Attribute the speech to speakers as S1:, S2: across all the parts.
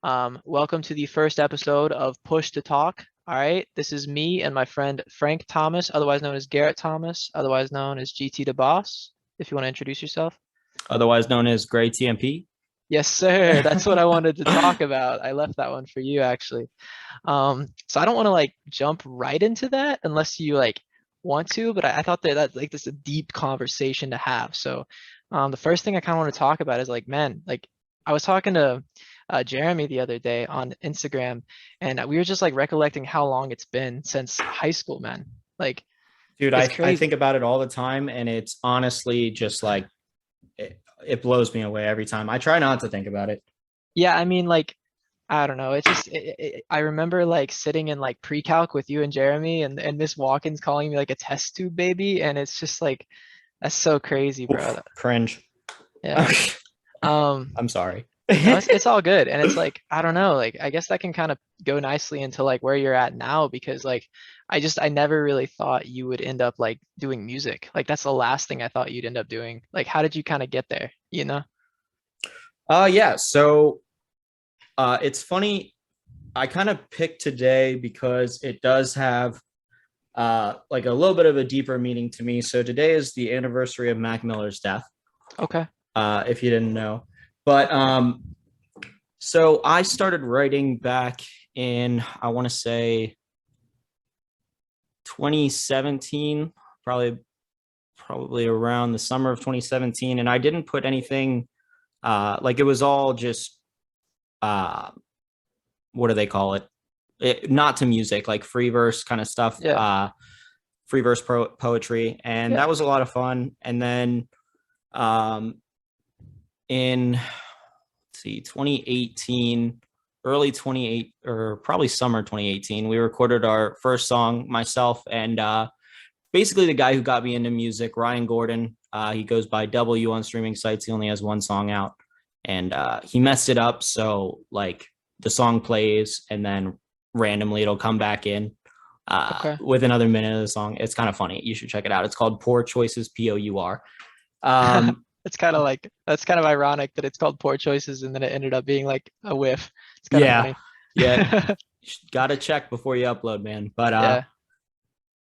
S1: Welcome to the first episode of Push to Talk. All right, this is me and my friend Frank Thomas, otherwise known as Garrett Thomas, otherwise known as GT the Boss. If you want to introduce yourself.
S2: Otherwise known as GrayTMP.
S1: Yes, sir. That's what I wanted to talk about. I left that one for you actually. So I don't want to like jump right into that unless you like want to, but I thought that like this is a deep conversation to have. So the first thing I kind of want to talk about is like, man, like I was talking to Jeremy the other day on Instagram, and we were just like recollecting how long it's been since high school, man. Like
S2: Dude,
S1: it's
S2: I think
S1: crazy.
S2: about it all the time, and it's honestly just like it blows me away every time. I try not to think about it.
S1: Yeah, I mean, like I don't know. It's just I remember like sitting in like pre-calc with you and Jeremy and Miss Watkins calling me like a test tube baby, and it's just like that's so crazy, bro.
S2: Oof, cringe.
S1: Yeah. Um,
S2: I'm sorry.
S1: no, it's all good. And it's like, I don't know, like I guess that can kind of go nicely into like where you're at now because like I never really thought you would end up like doing music. Like that's the last thing I thought you'd end up doing. Like how did you kind of get there, you know?
S2: Yeah. So it's funny. I kind of picked today because it does have like a little bit of a deeper meaning to me. So today is the anniversary of Mac Miller's death.
S1: Okay.
S2: If you didn't know, but so I started writing back in, I want to say 2017, probably around the summer of 2017, and I didn't put anything like it was all just uh what do they call it, not to music, like free verse kind of stuff,
S1: Yeah.
S2: free verse poetry, and
S1: Yeah.
S2: that was a lot of fun. And then um in, let's see, 2018, early 28 or probably summer 2018, we recorded our first song, myself and basically the guy who got me into music, Ryan Gordon. He goes by W on streaming sites. He only has one song out, and he messed it up. So like the song plays, and then randomly it'll come back in
S1: Okay.
S2: with another minute of the song. It's kind of funny. You should check it out. It's called Poor Choices, Pour. Um,
S1: It's kind of like that's kind of ironic that it's called Poor Choices and then it ended up being like a whiff. It's kind of
S2: yeah,
S1: funny.
S2: yeah. Got to check before you upload, man. But
S1: Yeah.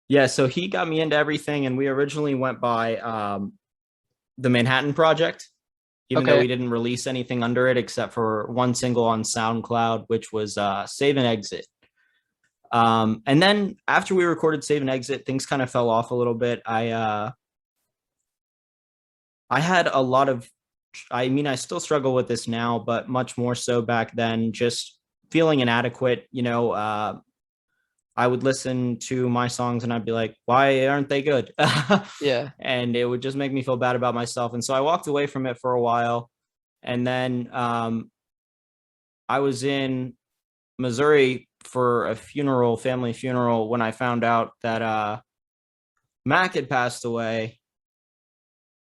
S2: yeah. So he got me into everything, and we originally went by the Manhattan Project, even though
S1: Okay.
S2: we didn't release anything under it except for one single on SoundCloud, which was Save and Exit. And then after we recorded Save and Exit, things kind of fell off a little bit. I had a lot of, I mean, I still struggle with this now, but much more so back then, just feeling inadequate. I would listen to my songs and I'd be like, why aren't they good?
S1: Yeah.
S2: And it would just make me feel bad about myself. And so I walked away from it for a while. And then I was in Missouri for a funeral, family funeral, when I found out that Mac had passed away.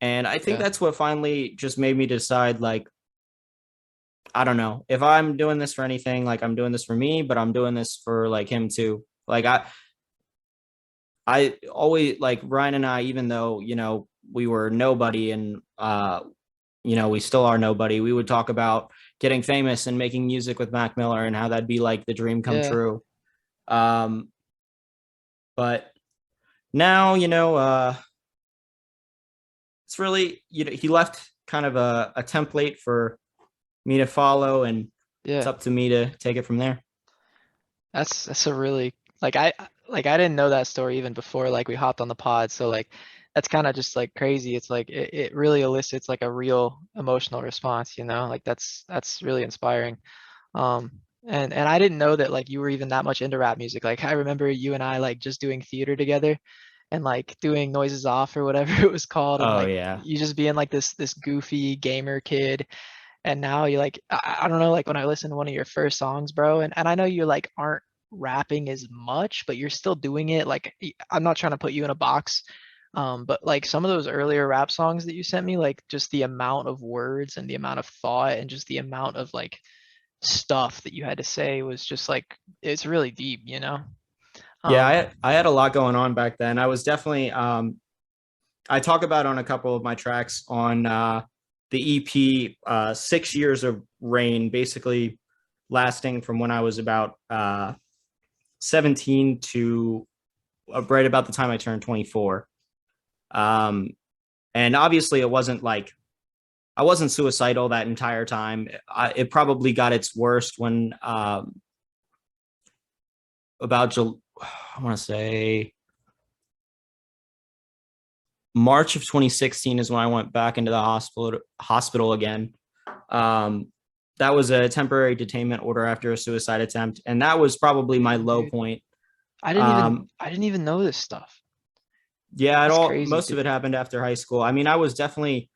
S2: And I think
S1: Yeah.
S2: that's what finally just made me decide, like, I don't know if I'm doing this for anything, like I'm doing this for me, but I'm doing this for like him too. Like I always, like Ryan and I, even though, we were nobody, and we still are nobody, we would talk about getting famous and making music with Mac Miller and how that'd be like the dream come
S1: Yeah.
S2: true. Um, but now, it's really, he left kind of a template for me to follow, and it's
S1: Yeah.
S2: up to me to take it from there.
S1: That's a really like I didn't know that story even before like we hopped on the pod. So like that's kind of just like crazy. It's like it really elicits like a real emotional response, you know? Like that's really inspiring. And I didn't know that like you were even that much into rap music. Like I remember you and I like just doing theater together and like doing noises off or whatever it was called and
S2: Oh
S1: like
S2: yeah.
S1: you just being like this goofy gamer kid and now you like I don't know like when I listen to one of your first songs, bro, and I know you like aren't rapping as much, but you're still doing it. Like I'm not trying to put you in a box. But like some of those earlier rap songs that you sent me, like just the amount of words and the amount of thought and just the amount of like stuff that you had to say was just like it's really deep, you know?
S2: Yeah,
S1: Um,
S2: I had a lot going on back then. I was definitely I talk about on a couple of my tracks on the EP, 6 Years of Rain. Basically, lasting from when I was about 17 to right about the time I turned 24. Um, and obviously, it wasn't like I wasn't suicidal that entire time. It probably got its worst when about I want to say March of 2016 is when I went back into the hospital again. Um, that was a temporary detainment order after a suicide attempt, and that was probably my
S1: Damn,
S2: low
S1: dude.
S2: point.
S1: I didn't even know this stuff.
S2: Yeah,
S1: That's crazy,
S2: most of it
S1: dude.
S2: happened after high school. I mean, I was definitely,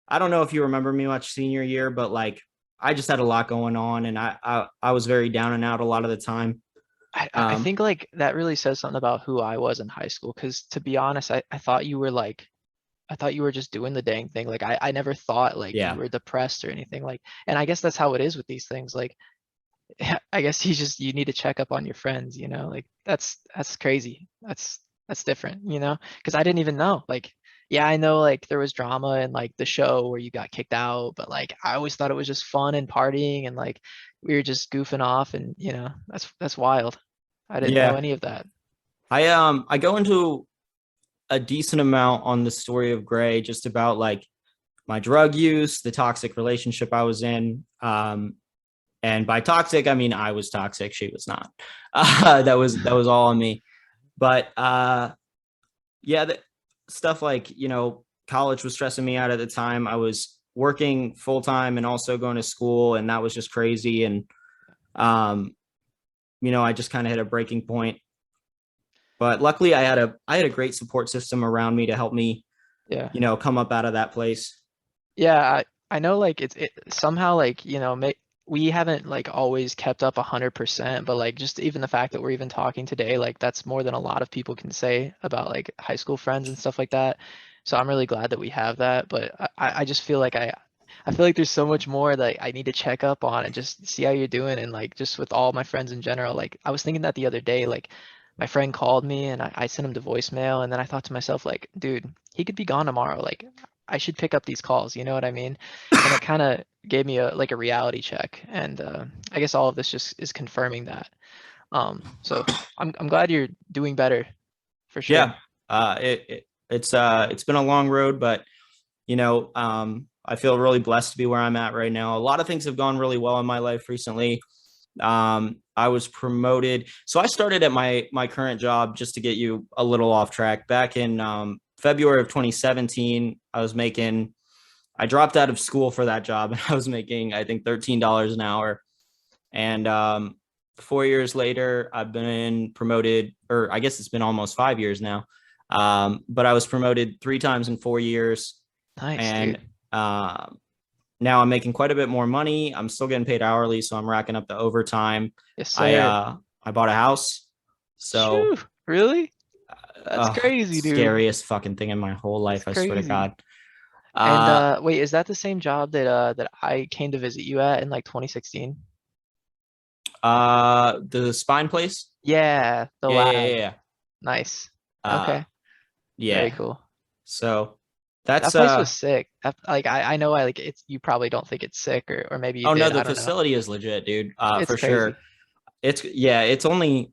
S2: I don't know if you remember me much senior year, but like I just had a lot going on, and I was very down and out a lot of the time.
S1: I
S2: Um,
S1: think like that really says something about who I was in high school. Cause to be honest, I thought you were like I thought you were just doing the dang thing. Like I never thought like you
S2: yeah,
S1: were depressed or anything. Like, and I guess that's how it is with these things. Like I guess you need to check up on your friends, you know? Like that's crazy. That's different, you know? Because I didn't even know. Like, yeah, I know like there was drama in like the show where you got kicked out, but like I always thought it was just fun and partying and like we were just goofing off and you know, that's wild. I didn't know
S2: yeah.
S1: any of that.
S2: I go into a decent amount on the story of Gray, just about like my drug use, the toxic relationship I was in. And by toxic, I mean I was toxic. She was not. That was all on me. But yeah, stuff like college was stressing me out at the time. I was working full time and also going to school, and that was just crazy. And um, I just kind of hit a breaking point. But luckily, I had a great support system around me to help me,
S1: Yeah.
S2: come up out of that place.
S1: Yeah, I know like it somehow like, you know, we haven't like always kept up 100%, but like just even the fact that we're even talking today, like that's more than a lot of people can say about like high school friends and stuff like that. So I'm really glad that we have that, but I just feel like I feel like there's so much more that I need to check up on and just see how you're doing and like just with all my friends in general. Like I was thinking that the other day, like my friend called me and I sent him to voicemail and then I thought to myself like, dude, he could be gone tomorrow. Like I should pick up these calls, you know what I mean? And it kind of gave me a like a reality check, and I guess all of this just is confirming that. So I'm glad you're doing better for sure.
S2: Yeah, it's been a long road, but I feel really blessed to be where I'm at right now. A lot of things have gone really well in my life recently. I was promoted, so I started at my current job, just to get you a little off track. Back in February of 2017, I dropped out of school for that job, and I was making, I think, $13 an hour. And 4 years later, I've been promoted, or I guess it's been almost 5 years now. But I was promoted 3 times in 4 years,
S1: Nice,
S2: and
S1: dude.
S2: now I'm making quite a bit more money. I'm still getting paid hourly, so I'm racking up the overtime.
S1: Yes,
S2: I
S1: sir.
S2: uh, I bought a house, so
S1: Shoo, really? That's crazy, dude.
S2: scariest fucking thing in my whole
S1: That's
S2: life. I swear to
S1: crazy.
S2: God.
S1: And
S2: Uh,
S1: wait, is that the same job that I came to visit you at in like 2016?
S2: the spine place.
S1: Yeah, the
S2: Yeah, yeah, yeah,
S1: lab.
S2: yeah.
S1: Nice.
S2: Uh,
S1: Okay, very
S2: yeah.
S1: cool.
S2: So
S1: That
S2: that's
S1: place was sick. That, like I know I like it's you probably don't think it's sick or maybe you
S2: oh no,
S1: did.
S2: the
S1: I don't know.
S2: facility is legit, dude.
S1: It's
S2: For sure.
S1: crazy.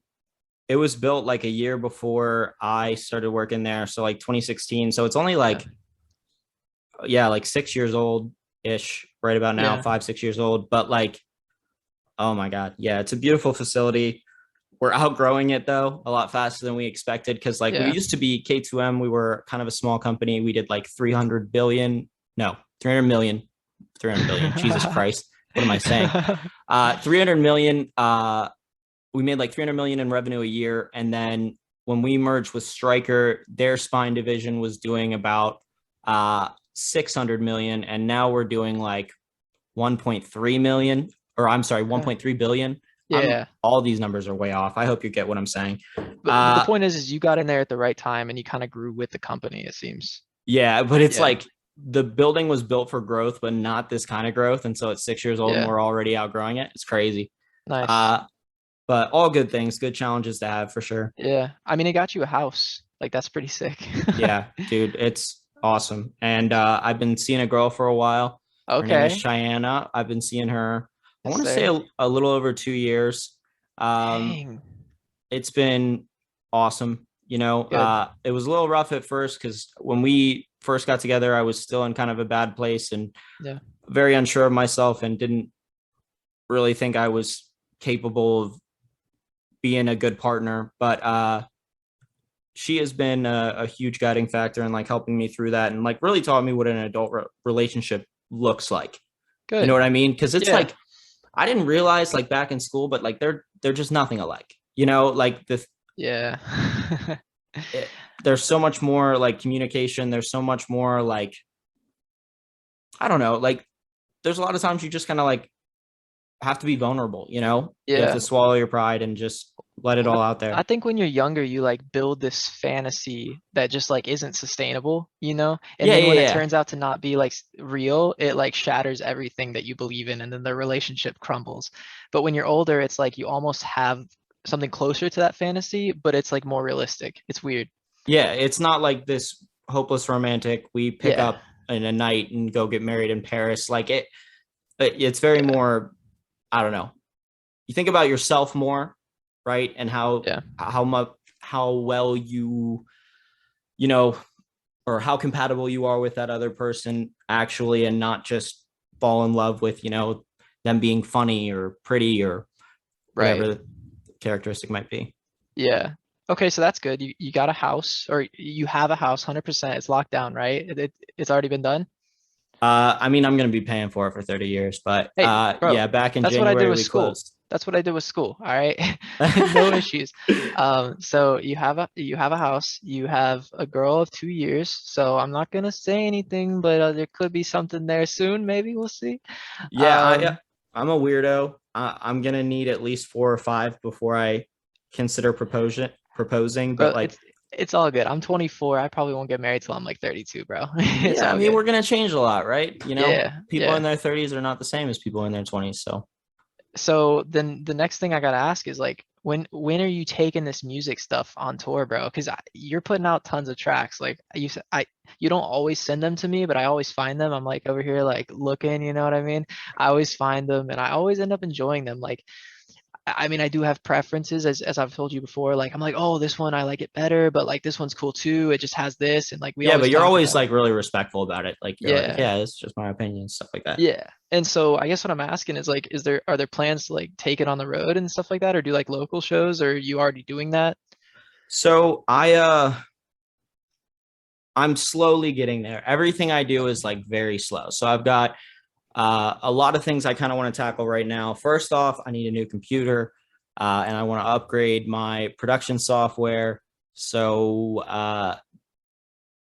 S2: It was built like a year before I started working there, so like 2016. So it's only
S1: Yeah.
S2: like, yeah, like 6 years old ish, right about now,
S1: Yeah.
S2: 5, 6 years old. But like, oh my God, yeah, it's a beautiful facility. We're outgrowing it though a lot faster than we expected, because like we
S1: Yeah.
S2: used to be K2M. We were kind of a small company. We did like 300 billion, no, 300 million, 300 billion. Jesus Christ, what am I saying? 300 million. We made like 300 million in revenue a year, and then when we merged with Stryker, their spine division was doing about 600 million, and now we're doing like 1.3 million, or I'm sorry,
S1: Okay.
S2: 1.3 billion. I'm
S1: Yeah.
S2: All these numbers are way off. I hope you get what I'm saying.
S1: But the
S2: Uh
S1: point is you got in there at the right time and you kind of grew with the company, it seems.
S2: yeah, but it's
S1: Yeah.
S2: like the building was built for growth, but not this kind of growth. And so it's 6 years old and
S1: Yeah.
S2: we're already outgrowing it. It's crazy.
S1: Nice.
S2: Uh, but all good things, good challenges to have for sure.
S1: Yeah. I mean, it got you a house. Like that's pretty sick.
S2: Yeah, dude, it's awesome. And I've been seeing a girl for a while. Her name is
S1: Okay.
S2: Cheyenne. I've been seeing her I
S1: Yes,
S2: want to say
S1: sir.
S2: a little over 2 years. Um,
S1: Dang.
S2: it's been awesome.
S1: Good.
S2: It was a little rough at first because when we first got together, I was still in kind of a bad place and
S1: Yeah.
S2: very unsure of myself and didn't really think I was capable of being a good partner. But she has been a huge guiding factor in like helping me through that and like really taught me what an adult relationship looks like. You know
S1: Good.
S2: what I mean? Because it's
S1: Yeah.
S2: like I didn't realize like back in school, but like they're just nothing alike. Like
S1: Yeah.
S2: it, there's so much more like communication. There's so much more like I don't know. Like there's a lot of times you just kind of like have to be vulnerable. You have
S1: Yeah.
S2: to swallow your pride and just let it
S1: I,
S2: all out
S1: I
S2: there.
S1: think when you're younger, you like build this fantasy that just like isn't sustainable, you know? And
S2: Yeah,
S1: then
S2: yeah,
S1: when it
S2: yeah,
S1: turns out to not be like real, it like shatters everything that you believe in and then the relationship crumbles. But when you're older, it's like you almost have something closer to that fantasy, but it's like more realistic. It's weird.
S2: yeah. It's not like this hopeless romantic. We pick
S1: Yeah.
S2: up in a night and go get married in Paris. Like it's very
S1: Yeah.
S2: more. I don't know. You think about yourself more, right? And
S1: Yeah.
S2: how much how well you know or how compatible you are with that other person actually, and not just fall in love with them being funny or pretty or
S1: Right.
S2: whatever the characteristic might be.
S1: Yeah. Okay, so that's good. You got a house or you have a house 100%. It's locked down, right? It's already been done.
S2: I mean, I'm going to be paying for it for 30 years, but
S1: Hey, bro,
S2: yeah, back in
S1: that's what I did
S2: January
S1: with
S2: we
S1: school.
S2: closed.
S1: That's what I did with school. All right. No issues. So you have a house, you have a girl of 2 years. So I'm not gonna say anything, but there could be something there soon. Maybe we'll see.
S2: Yeah,
S1: Um,
S2: I'm a weirdo. I'm gonna need at least 4 or 5 before I consider proposing. But
S1: bro,
S2: like,
S1: it's all good. I'm 24. I probably won't get married till I'm like 32, bro. It's
S2: yeah, I
S1: all
S2: mean,
S1: good.
S2: we're gonna change a lot, right?
S1: Yeah,
S2: People in
S1: yeah.
S2: their 30s are not the same as people in their 20s. So
S1: So then the next thing I gotta ask is like, when are you taking this music stuff on tour, bro? Because you're putting out tons of tracks. Like you don't always send them to me, but I always find them. I'm like over here like looking, you know what I mean? I always find them, and I always end up enjoying them. Like I mean, I do have preferences as I've told you before. Like I'm like, oh, this one I like it better, but like this one's cool too. It just has this, and like we
S2: yeah,
S1: always
S2: but you're
S1: talk
S2: always
S1: about it.
S2: like really respectful about it. Like you're like,
S1: Yeah.
S2: yeah, it's just my opinion, stuff like that.
S1: Yeah. And so I guess what I'm asking is like, are there plans to like take it on the road and stuff like that, or do like local shows, or are you already doing that?
S2: So I'm slowly getting there. Everything I do is like very slow. So I've got a lot of things I kind of want to tackle right now. First off, I need a new computer, and I want to upgrade my production software. So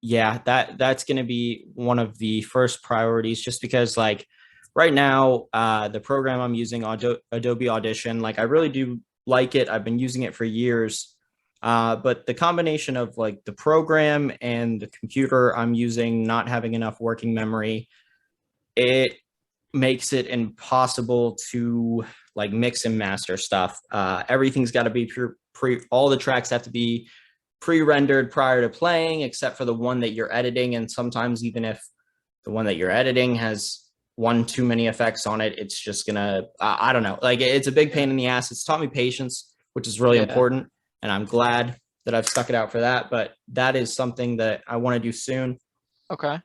S2: yeah, that's going to be one of the first priorities, just because like right now, the program I'm using, Adobe Audition, like I really do like it. I've been using it for years. But the combination of like the program and the computer I'm using not having enough working memory, it makes it impossible to like mix and master stuff. Everything's got to be all the tracks have to be pre-rendered prior to playing, except for the one that you're editing. And sometimes even if the one that you're editing has one too many effects on it, it's just gonna I don't know. Like it's a big
S1: Yeah.
S2: pain in the ass. It's taught me patience, which is really
S1: Yeah.
S2: important, and I'm glad that I've stuck it out for that. But that is something that I want to do soon.
S1: Okay.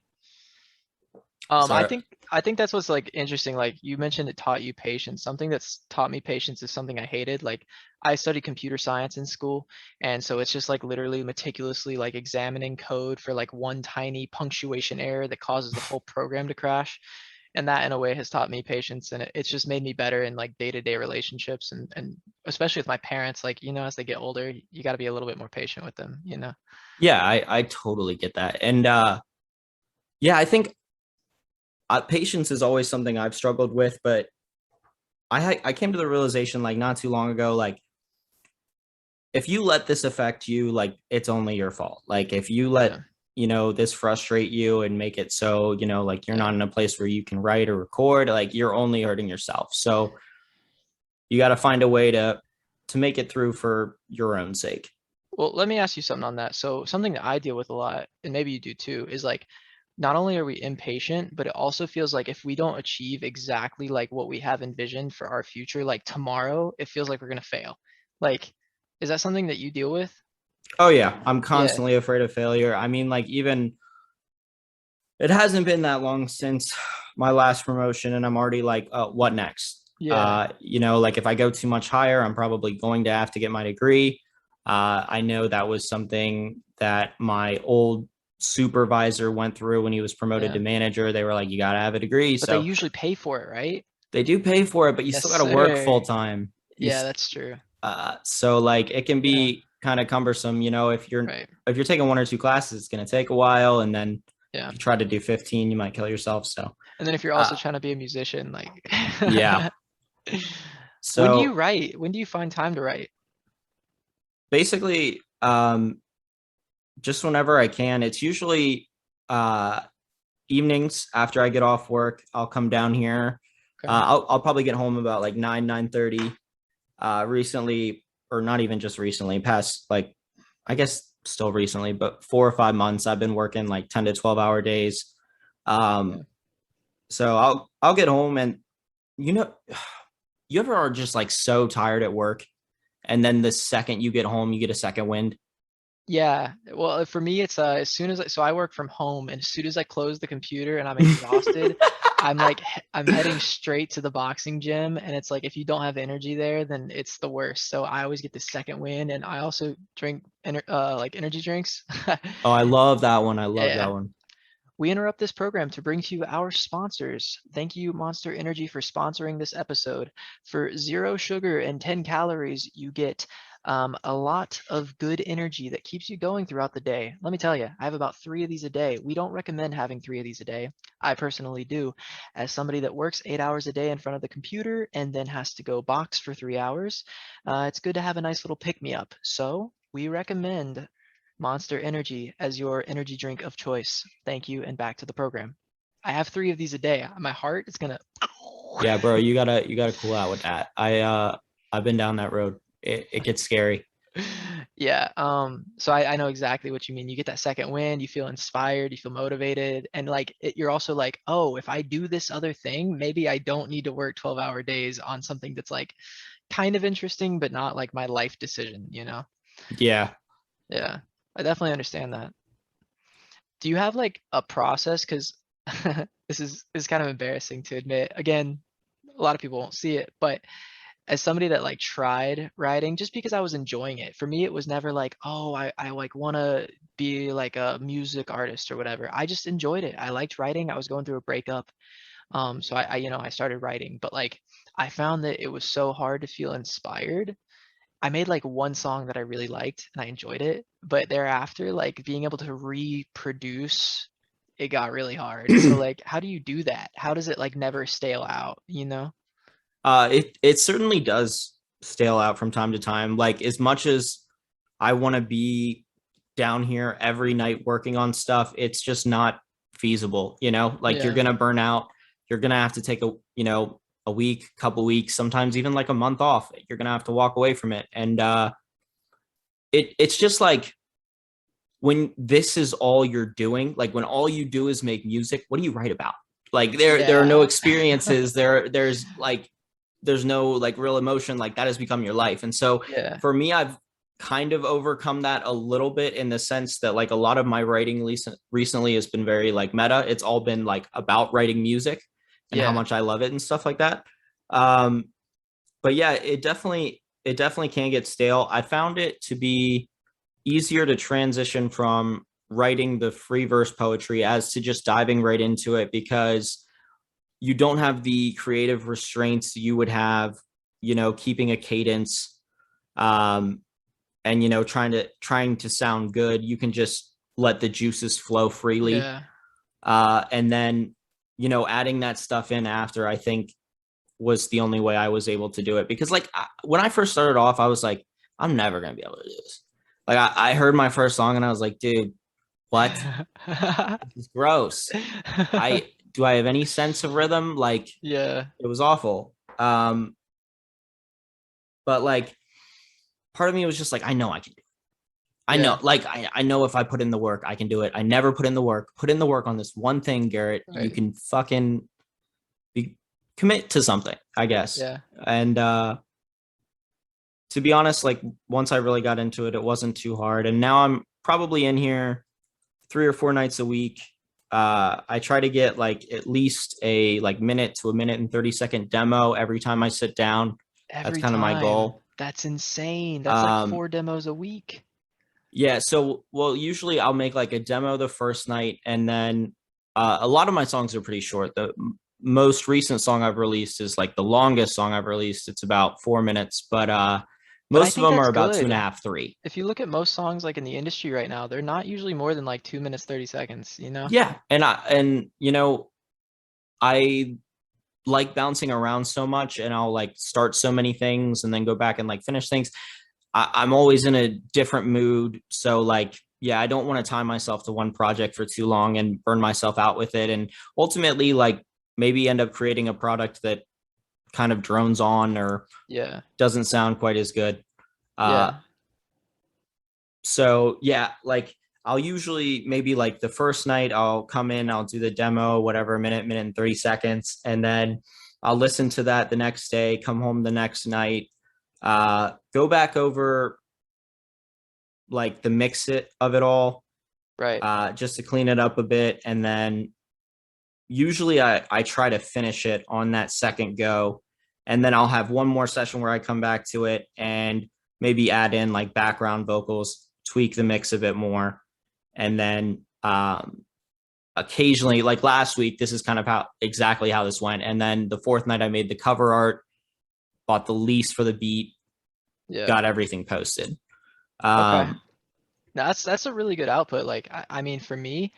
S1: I
S2: So
S1: think that's what's like interesting. Like you mentioned, it taught you patience. Something that's taught me patience is something I hated. Like I studied computer science in school, and so it's just like literally meticulously like examining code for like one tiny punctuation error that causes the whole program to crash. And that in a way has taught me patience, and it's just made me better in like day-to-day relationships, and especially with my parents. Like as they get older, you got to be a little bit more patient with them.
S2: yeah, I totally get that, and yeah, I think patience is always something I've struggled with, but I came to the realization like not too long ago, like if you let this affect you, like it's only your fault. Like if you let
S1: Yeah.
S2: this frustrate you and make it so like you're not
S1: Yeah.
S2: in a place where you can write or record, like you're only hurting yourself. So you got to find a way to make it through for your own sake.
S1: Well, let me ask you something on that. So something that I deal with a lot, and maybe you do too, is like not only are we impatient, but it also feels like if we don't achieve exactly like what we have envisioned for our future, like tomorrow, it feels like we're gonna fail. Like, is that something that you deal with?
S2: Oh yeah, I'm
S1: Yeah,
S2: constantly afraid of failure. I mean, like even it hasn't been that long since my last promotion, and I'm already like, what next?
S1: yeah,
S2: Like if I go too much higher, I'm probably going to have to get my degree. I know that was something that my old supervisor went through when he was promoted
S1: yeah.
S2: to manager. They were like, you got to have a degree.
S1: But they
S2: So
S1: usually pay for it, right?
S2: they do pay for it, but you
S1: Yes,
S2: still got to work full
S1: sir.
S2: time.
S1: Yeah, that's true.
S2: So like it can
S1: Yeah,
S2: be kind of cumbersome,
S1: right.
S2: if you're taking one or two classes, it's going to take a while, and then
S1: Yeah.
S2: if you try to do 15, you might kill yourself. So
S1: And then if you're also
S2: uh,
S1: trying to be a musician, like
S2: yeah.
S1: when do you
S2: So
S1: write? When do you find time to write?
S2: basically, just whenever I can. It's usually uh, evenings after I get off work. I'll come down here.
S1: Okay.
S2: I'll probably get home about like 9:30. Recently, or not even just recently, past like I guess still recently, but 4 or 5 months, I've been working like 10 to 12 hour days.
S1: Yeah.
S2: Um, so I'll get home, and you know, you ever are just like so tired at work, and then the second you get home, you get a second wind.
S1: Yeah. Well, for me, it's as soon as so I work from home, and as soon as I close the computer and I'm exhausted, I'm like I'm heading straight to the boxing gym, and it's like if you don't have energy there, then it's the worst. So I always get the second wind, and I also drink like energy drinks.
S2: Oh, I love that one. I love that
S1: Yeah.
S2: one.
S1: We interrupt this program to bring to you our sponsors. Thank you, Monster Energy, for sponsoring this episode. For 0 sugar and 10 calories, you get a lot of good energy that keeps you going throughout the day. Let me tell you, I have about 3 of these a day. We don't recommend having 3 of these a day. I personally do. As somebody that works 8 hours a day in front of the computer and then has to go box for 3 hours, it's good to have a nice little pick me up. So we recommend Monster Energy as your energy drink of choice. Thank you, and back to the program. I have 3 of these a day. My heart is gonna.
S2: Yeah, bro, you gotta cool out with that. I've been down that road. It gets scary.
S1: Yeah. So I know exactly what you mean. You get that second wind, you feel inspired, you feel motivated, and like you're also like, oh, if I do this other thing, maybe I don't need to work 12-hour days on something that's like kind of interesting, but not like my life decision, you know?
S2: Yeah.
S1: Yeah. I definitely understand that. Do you have like a process? Because this is kind of embarrassing to admit. Again, a lot of people won't see it, but as somebody that like tried writing, just because I was enjoying it, for me it was never like, oh, I like want to be like a music artist or whatever. I just enjoyed it. I liked writing. I was going through a breakup, so I started writing, but like I found that it was so hard to feel inspired. I made like one song that I really liked and I enjoyed it, but thereafter, like being able to reproduce, it got really hard. So like, how do you do that? How does it like never stale out, you know?
S2: It certainly does stale out from time to time. Like as much as I want to be down here every night working on stuff, it's just not feasible, Like you're
S1: Yeah,
S2: gonna burn out. You're gonna have to take a week, couple weeks, sometimes even like a month off. You're gonna have to walk away from it. And it's just like when this is all you're doing, like when all you do is make music, what do you write about? Like there are no
S1: yeah,
S2: experiences. There's no like real emotion. Like that has become your life. And so
S1: yeah,
S2: for me, I've kind of overcome that a little bit in the sense that like a lot of my writing recently has been very like meta. It's all been like about writing music and how
S1: yeah,
S2: much I love it and stuff like that. Um, but yeah, it definitely can get stale. I found it to be easier to transition from writing the free verse poetry as to just diving right into it because you don't have the creative restraints you would have, keeping a cadence, um, and trying to sound good. You can just let the juices flow freely,
S1: yeah,
S2: and then adding that stuff in after. I think was the only way I was able to do it because like when I first started off, I was like, I'm never gonna be able to do this. Like I heard my first song and I was like, dude, what? This is gross. I have any sense of rhythm? Like
S1: yeah,
S2: it was awful. But like part of me was just like, I know I can do it. I know,
S1: Yeah.
S2: like I know if I put in the work, I can do it. I never put in the work. Put in the work on this one thing, Garrett. You
S1: Right.
S2: can fucking be, commit to something, I guess.
S1: Yeah.
S2: And to be honest, like once I really got into it, it wasn't too hard. And now I'm probably in here 3 or 4 nights a week. I try to get like at least a like minute to a minute and 30-second demo every time I sit down. That's
S1: Every
S2: kind of my
S1: time.
S2: goal.
S1: That's insane. That's like
S2: Um,
S1: 4 demos a week.
S2: yeah, so well, usually I'll make like a demo the first night, and then a lot of my songs are pretty short. The most recent song I've released is like the longest song I've released. It's about 4 minutes, but
S1: But I
S2: most of
S1: think
S2: them are
S1: that's
S2: about two and a
S1: good.
S2: half, three.
S1: If you look at most songs like in the industry right now, they're not usually more than like 2 minutes, 30 seconds, you know?
S2: Yeah, and you know, I like bouncing around so much, and I'll like start so many things and then go back and like finish things. I'm always in a different mood, so like yeah, I don't want to tie myself to one project for too long and burn myself out with it, and ultimately like maybe end up creating a product that kind of drones on or
S1: Yeah.
S2: doesn't sound quite as good. Uh,
S1: Yeah.
S2: so yeah, like I'll usually maybe like the first night I'll come in, I'll do the demo, whatever, minute and 30 seconds, and then I'll listen to that the next day, come home the next night, go back over like the mix it of it all,
S1: Right.
S2: just to clean it up a bit, and then usually I try to finish it on that second go, and then I'll have one more session where I come back to it and maybe add in like background vocals, tweak the mix a bit more, and then occasionally, like last week, this is kind of how exactly how this went. And then the fourth night, I made the cover art, bought the lease for the beat,
S1: Yeah.
S2: got everything posted.
S1: Okay.
S2: Um,
S1: That's a really good output. Like I mean for me,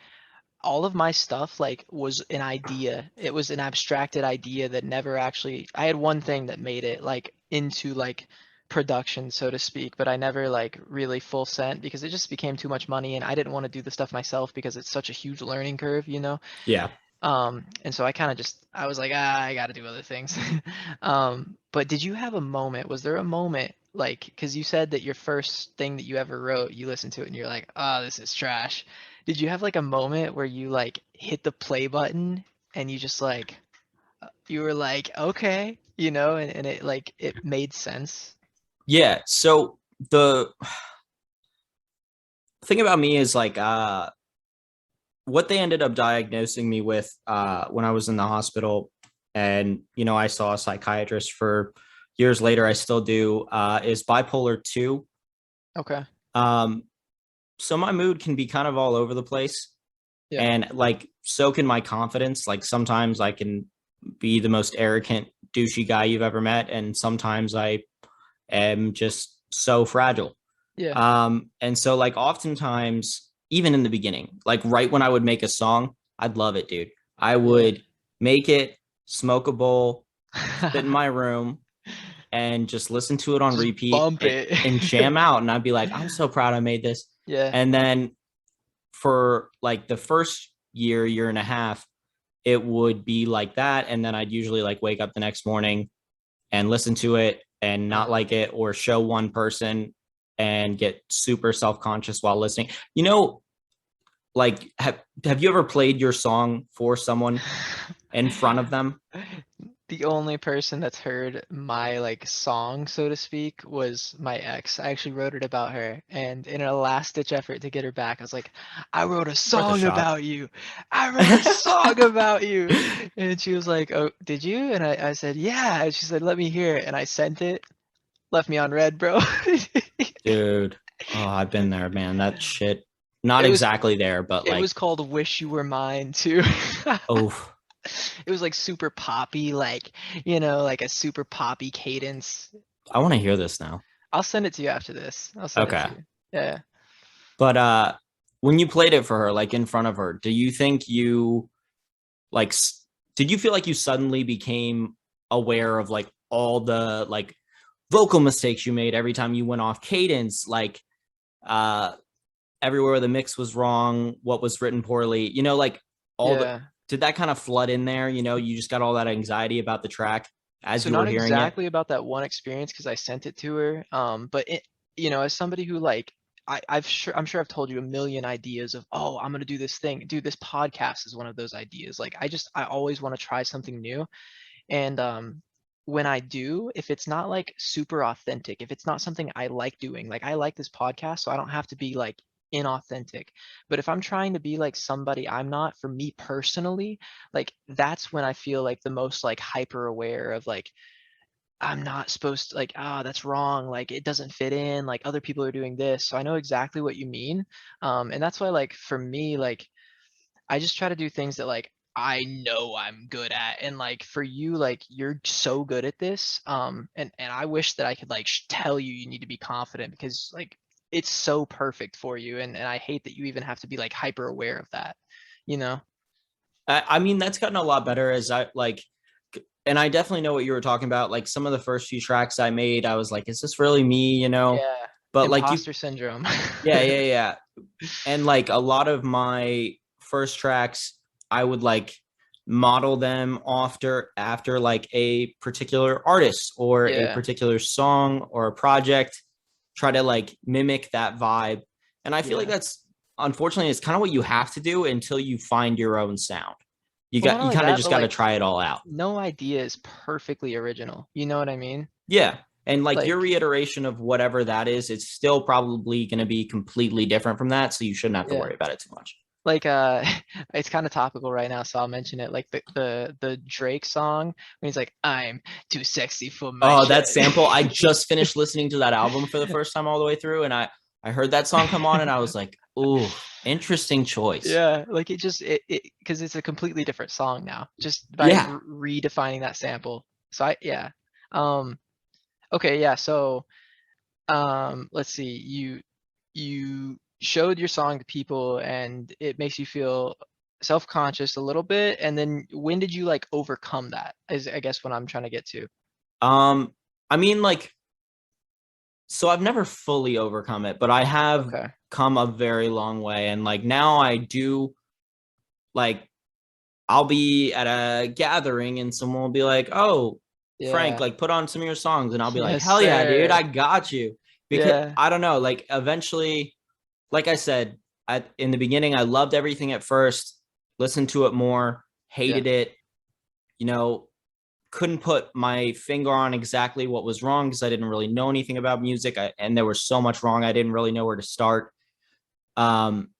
S1: all of my stuff like was an idea. It was an abstracted idea that never actually I had one thing that made it like into like production, so to speak, but I never like really full sent because it just became too much money and I didn't want to do the stuff myself because it's such a huge learning curve, you know?
S2: yeah,
S1: And so I kind of just I was like, I got to do other things. But did you have a moment? Was there a moment like because you said that your first thing that you ever wrote, you listened to it and you're like, oh, this is trash. Did you have like a moment where you like hit the play button and you just like you were like, okay, you know, and it like it made sense?
S2: yeah. So the thing about me is like what they ended up diagnosing me with when I was in the hospital, and you know, I saw a psychiatrist for years later. I still do. Is bipolar 2.
S1: Okay.
S2: Um, so my mood can be kind of all over the place,
S1: Yeah.
S2: and like so can my confidence. Like sometimes I can be the most arrogant, douchey guy you've ever met, and sometimes I am just so fragile.
S1: Yeah.
S2: And so like oftentimes, even in the beginning, like right when I would make a song, I'd love it, dude. I
S1: Yeah.
S2: would make it, smoke a bowl, sit in my room, and just listen to it on
S1: Just
S2: repeat
S1: bump it.
S2: and jam out. And I'd be like, I'm so proud I made this.
S1: Yeah.
S2: And then for like the first year and a half, it would be like that. And then I'd usually like wake up the next morning and listen to it and not
S1: Uh,
S2: like it, or show one person and get super self-conscious while listening. You know, like have you ever played your song for someone in front of them?
S1: The only person that's heard my like song, so to speak, was my ex. I actually wrote it about her, and in a last ditch effort to get her back, I was like, I wrote a
S2: Worth a
S1: song
S2: shot.
S1: about you. I wrote a song about you. And she was like, oh, did you? And I said, yeah. And she said, let me hear it. And I sent it, left me on red, bro.
S2: Dude, oh, I've been there, man. That shit, not
S1: It was
S2: exactly there, but
S1: it
S2: like,
S1: was called Wish You Were Mine too.
S2: oh,
S1: It was like super poppy, like, you know, like a super poppy cadence.
S2: I want to hear this now.
S1: I'll send it to you after this. I'll send it
S2: Okay.
S1: to you. Yeah.
S2: But when you played it for her, like in front of her, do you think you like did you feel like you suddenly became aware of like all the like vocal mistakes you made every time you went off cadence, like uh everywhere the mix was wrong, what was written poorly, you know, like all the,
S1: Yeah.
S2: did that kind of flood in there, you know, you just got all that anxiety about the track as
S1: So
S2: you were
S1: not
S2: hearing it?
S1: exactly about that one experience because I sent it to her. But it, you know, as somebody who like I'm sure I've told you a million ideas of, oh, I'm gonna do this thing. Dude, this podcast is one of those ideas. Like I always want to try something new. And when I do, if it's not like super authentic, if it's not something I like doing, like I like this podcast, so I don't have to be like inauthentic. But if I'm trying to be like somebody I'm not, for me personally, like that's when I feel like the most like hyper aware of like I'm not supposed to like, ah, that's wrong. Like it doesn't fit in. Like other people are doing this. So I know exactly what you mean. And that's why like for me, like I just try to do things that like I know I'm good at. And like for you, like you're so good at this. And I wish that I could like tell you you need to be confident because like it's so perfect for you. And I hate that you even have to be like hyper aware of that, you know?
S2: I mean, that's gotten a lot better as I like, and I definitely know what you were talking about. Like some of the first few tracks I made, I was like, is this really me? You know,
S1: Yeah.
S2: but like you,
S1: Imposter syndrome.
S2: yeah, yeah, yeah. And like a lot of my first tracks, I would like model them after like a particular artist or a
S1: Yeah.
S2: particular song or a project, try to like mimic that vibe. And I feel like
S1: Yeah.
S2: that's unfortunately it's kind of what you have to do until you find your own sound.
S1: Well, not
S2: You
S1: only
S2: kind of
S1: that,
S2: just
S1: but
S2: got to
S1: like
S2: try it all out.
S1: no idea is perfectly original. You know what I mean?
S2: Yeah. And like your
S1: Like,
S2: reiteration of whatever that is, it's still probably going to be completely different from that. So you shouldn't have to
S1: yeah.
S2: worry about it too much.
S1: Like it's kind of topical right now, so I'll mention it. Like the Drake song when he's like, I'm too sexy for my
S2: Oh,
S1: shirt.
S2: that sample. I just finished listening to that album for the first time all the way through. And I heard that song come on and I was like, ooh, interesting choice.
S1: Yeah, like it just it because it's a completely different song now, just by
S2: Yeah.
S1: redefining that sample. So I yeah. Um okay, yeah, so let's see, you showed your song to people and it makes you feel self-conscious a little bit, and then when did you like overcome that is I guess what I'm trying to get to.
S2: Um, I mean, like, so I've never fully overcome it, but I have
S1: Okay.
S2: come a very long way. And like now I do like I'll be at a gathering and someone will be like, "Oh, Frank,
S1: Yeah.
S2: like put on some of your songs." And I'll be like,
S1: Yes,
S2: "Hell yeah, dude,
S1: sir.
S2: I got you." Because
S1: Yeah.
S2: I don't know, like eventually, like I said, in the beginning, I loved everything at first, listened to it more,
S1: Yeah.
S2: hated it, you know, couldn't put my finger on exactly what was wrong because I didn't really know anything about music. And there was so much wrong. I didn't really know where to start. Um,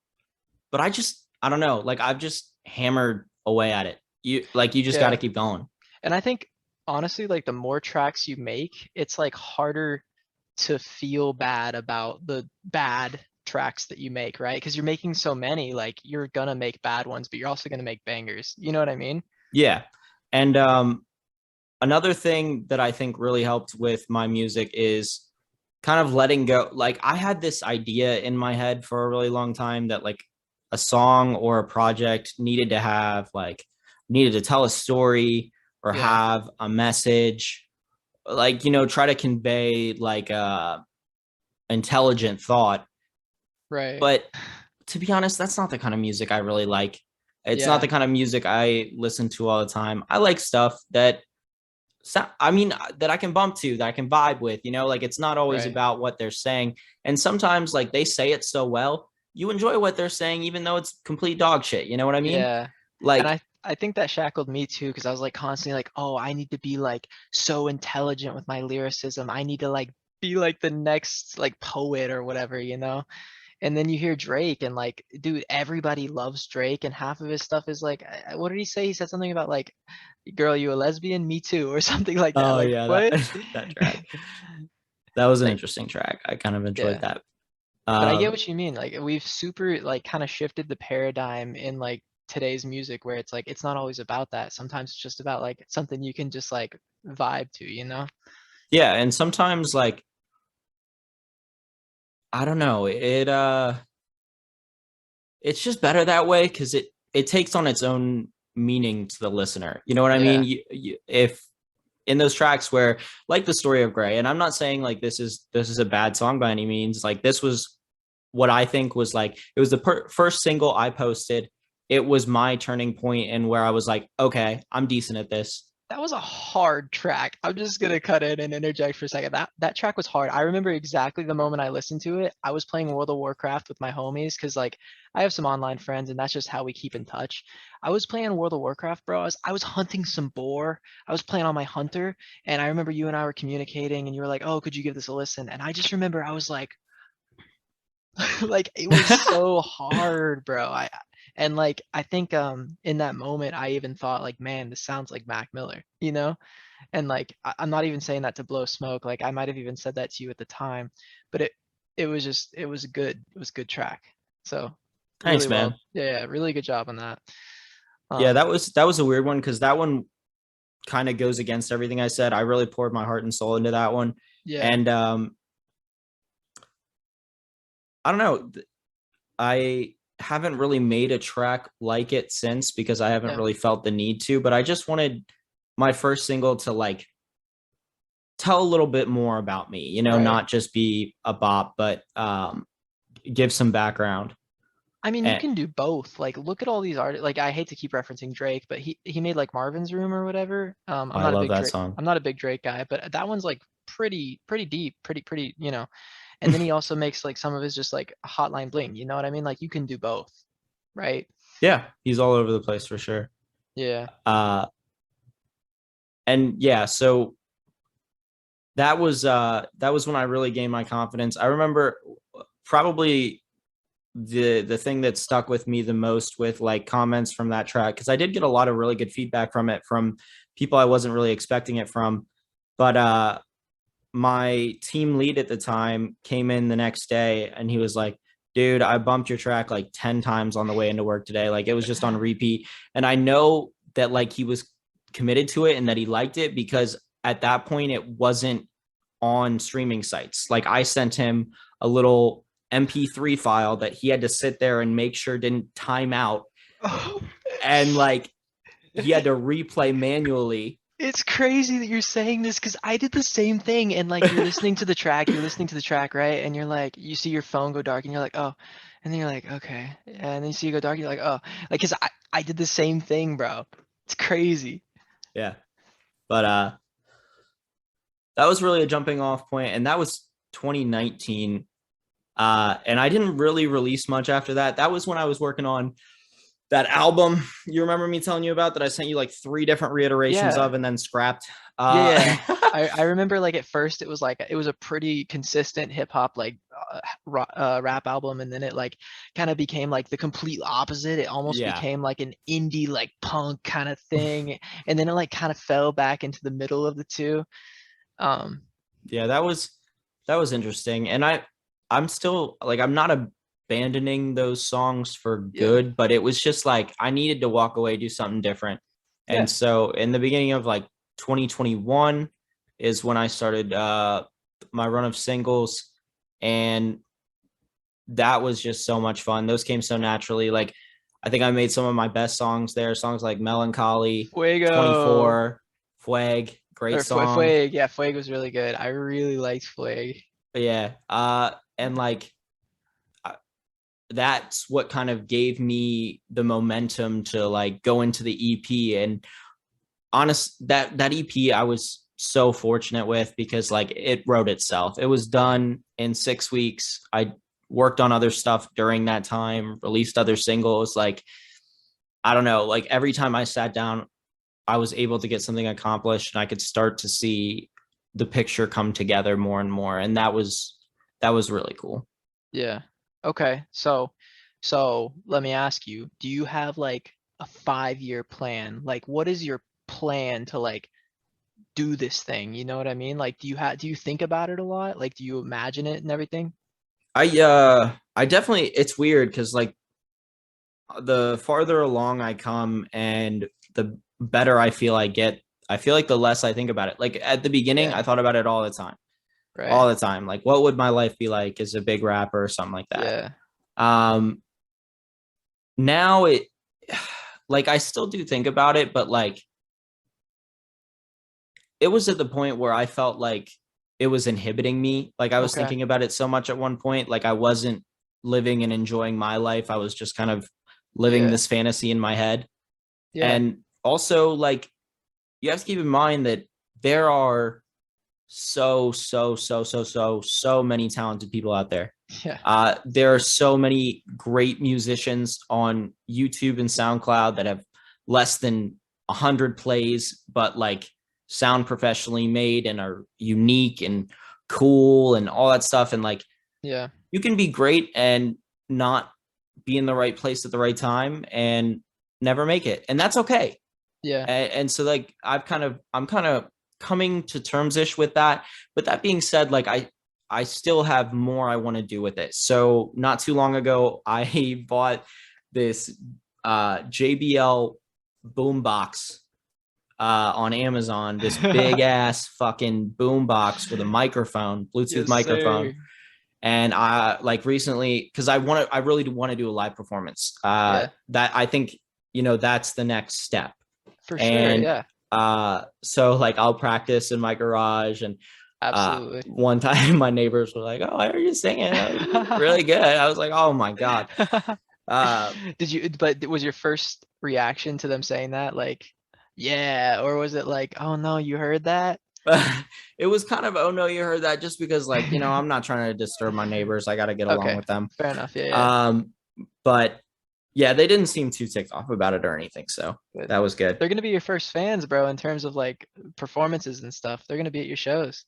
S2: but I don't know, like I've just hammered away at it. You just got to
S1: Yeah.
S2: keep going.
S1: And I think honestly, like the more tracks you make, it's like harder to feel bad about the bad tracks that you make, right? Because you're making so many, like you're gonna make bad ones, but you're also gonna make bangers. You know what I mean?
S2: Yeah. And another thing that I think really helped with my music is kind of letting go. Like I had this idea in my head for a really long time that like a song or a project needed to tell a story or
S1: Yeah.
S2: have a message, like, you know, try to convey like a intelligent thought.
S1: Right.
S2: But to be honest, that's not the kind of music I really like. It's not the
S1: Yeah.
S2: kind of music I listen to all the time. I like stuff that I mean, that I can bump to, that I can vibe with, you know, like it's not always
S1: Right.
S2: about what they're saying. And sometimes like they say it so well, you enjoy what they're saying, even though it's complete dog shit. You know what I mean?
S1: Yeah. And
S2: Like,
S1: I think that shackled me too, because I was like constantly like, oh, I need to be like so intelligent with my lyricism. I need to like be like the next like poet or whatever, you know? And then you hear Drake and like, dude, everybody loves Drake, and half of his stuff is like, what did he say? He said something about like, girl, you a lesbian? Me too, or something like that.
S2: oh
S1: Like,
S2: yeah, that
S1: what?
S2: that track. That was an
S1: Like,
S2: interesting track. I kind of enjoyed
S1: yeah.
S2: that.
S1: But I get
S2: Um,
S1: what you mean. Like, we've super like kind of shifted the paradigm in like today's music where it's like it's not always about that. Sometimes it's just about like something you can just like vibe to, you know?
S2: yeah, and sometimes like I don't know, it's just better that way because it takes on its own meaning to the listener. You know what I mean?
S1: Yeah.
S2: If in those tracks where like the story of Gray, and I'm not saying like this is a bad song by any means. Like this was what I think was like it was the first single I posted. It was my turning point and where I was like, okay, I'm decent at this.
S1: That was a hard track. I'm just gonna cut in and interject for a second. That track was hard. I remember exactly the moment I listened to it. I was playing World of Warcraft with my homies because like I have some online friends and that's just how we keep in touch. I was playing World of Warcraft, bro. I was hunting some boar. I was playing on my hunter, and I remember you and I were communicating, and you were like, "Oh, could you give this a listen?" And I just remember I was like, like it was so hard, bro. And like I think in that moment I even thought like, man, this sounds like Mac Miller, you know? And like I'm not even saying that to blow smoke. Like I might have even said that to you at the time, but it was just it was a good track. So really
S2: Thanks,
S1: well,
S2: man.
S1: yeah, really good job on that.
S2: Yeah,
S1: Um,
S2: that was a weird one because that one kind of goes against everything I said. I really poured my heart and soul into that one.
S1: yeah,
S2: And I don't know. I haven't really made a track like it since because I haven't
S1: yeah,
S2: really felt the need to, but I just wanted my first single to like tell a little bit more about me,
S1: right.
S2: not just be a bop, but give some background.
S1: I mean, you
S2: And
S1: can do both. Like, look at all these artists. Like, I hate to keep referencing Drake, but he made like Marvin's Room or whatever. I'm
S2: I
S1: not a
S2: love
S1: big
S2: that
S1: Drake.
S2: song.
S1: I'm not a big Drake guy, but that one's like pretty deep, pretty. And then he also makes like some of his just like Hotline Bling. You know what I mean? Like, you can do both, right?
S2: Yeah, he's all over the place for sure.
S1: Yeah,
S2: Uh, and yeah, so that was when I really gained my confidence. I remember probably the thing that stuck with me the most with like comments from that track because I did get a lot of really good feedback from it from people I wasn't really expecting it from. But my team lead at the time came in the next day and he was like, dude, I bumped your track like 10 times on the way into work today. Like it was just on repeat. And I know that like he was committed to it and that he liked it because at that point it wasn't on streaming sites. Like I sent him a little MP3 file that he had to sit there and make sure didn't time out.
S1: Oh,
S2: And like he had to replay manually.
S1: it's crazy that you're saying this because I did the same thing. And like you're listening to the track, right? And you're like, you see your phone go dark, and you're like, oh, and then you're like, okay, and then you see it go dark, you're like, oh, like because I did the same thing, bro. It's crazy.
S2: Yeah. But that was really a jumping off point, and that was 2019. And I didn't really release much after that. That was when I was working on that album you remember me telling you about that I sent you like 3 different reiterations
S1: Yeah,
S2: of and then scrapped.
S1: yeah, yeah. I remember like at first it was like it was a pretty consistent hip hop like rap album, and then it like kind of became like the complete opposite. It almost
S2: Yeah.
S1: became like an indie like punk kind of thing, and then it like kind of fell back into the middle of the two. Um,
S2: Yeah, that was interesting. And I'm still like I'm not abandoning those songs for
S1: yeah,
S2: good, but it was just like I needed to walk away, do something different.
S1: yeah.
S2: And so in the beginning of like 2021 is when I started my run of singles, and that was just so much fun. Those came so naturally. Like I think I made some of my best songs there, songs like Melancholy,
S1: Fuego
S2: 24, Flag, great
S1: or
S2: song.
S1: Fueg. Yeah, Fueg was really good. I really liked Fueg.
S2: Yeah. And like that's what kind of gave me the momentum to like go into the EP. And honest that EP I was so fortunate with because like it wrote itself. It was
S1: Yeah,
S2: done in 6 weeks. I worked on other stuff during that time, released other singles. Like I don't know, like every time I sat down, I was able to get something accomplished and I could start to see the picture come together more and more. And that was really cool.
S1: yeah. Okay, so let me ask you, do you have like a 5-year plan? Like, what is your plan to like do this thing? You know what I mean? Like, do you think about it a lot? Like, do you imagine it and everything?
S2: I definitely it's weird because like the farther along I come and the better I feel I get, I feel like the less I think about it. Like at the beginning, I
S1: Yeah,
S2: thought about it all the time,
S1: right.
S2: all the time. Like, what would my life be like as a big rapper or something like that?
S1: Yeah.
S2: Um, Now like, I still do think about it, but like, it was at the point where I felt like it was inhibiting me. Like, I was
S1: Okay.
S2: thinking about it so much at one point, like, I wasn't living and enjoying my life. I was just kind of living
S1: Yeah.
S2: this fantasy in my head.
S1: Yeah.
S2: And also, like, you have to keep in mind that there are so many talented people out there.
S1: Yeah.
S2: There are so many great musicians on YouTube and SoundCloud that have less than 100 plays, but like sound professionally made and are unique and cool and all that stuff. And like,
S1: Yeah.
S2: you can be great and not be in the right place at the right time and never make it. And that's okay.
S1: Yeah.
S2: And so like I'm kind of coming to terms ish with that. But that being said, like I still have more I want to do with it. So not too long ago, I bought this JBL boombox on Amazon, this big ass fucking boombox with a microphone, Bluetooth
S1: Yes,
S2: microphone.
S1: sir.
S2: And I like recently, because I really do want to do a live performance.
S1: Yeah,
S2: That I think, that's the next step.
S1: for sure.
S2: And
S1: Yeah,
S2: so like I'll practice in my garage. And
S1: absolutely.
S2: one time my neighbors were like, "Oh, I heard you singing. That was really good." I was like, "Oh my God." uh
S1: But was your first reaction to them saying that like, yeah, or was it like, oh no, you heard that?
S2: it was kind of, "Oh no, you heard that," just because like, I'm not trying to disturb my neighbors. I got to get along
S1: Okay,
S2: with them.
S1: fair enough. Yeah, yeah,
S2: But yeah, they didn't seem too ticked off about it or anything, so
S1: good.
S2: that was good.
S1: They're gonna be your first fans, bro, in terms of like performances and stuff. They're gonna be at your shows.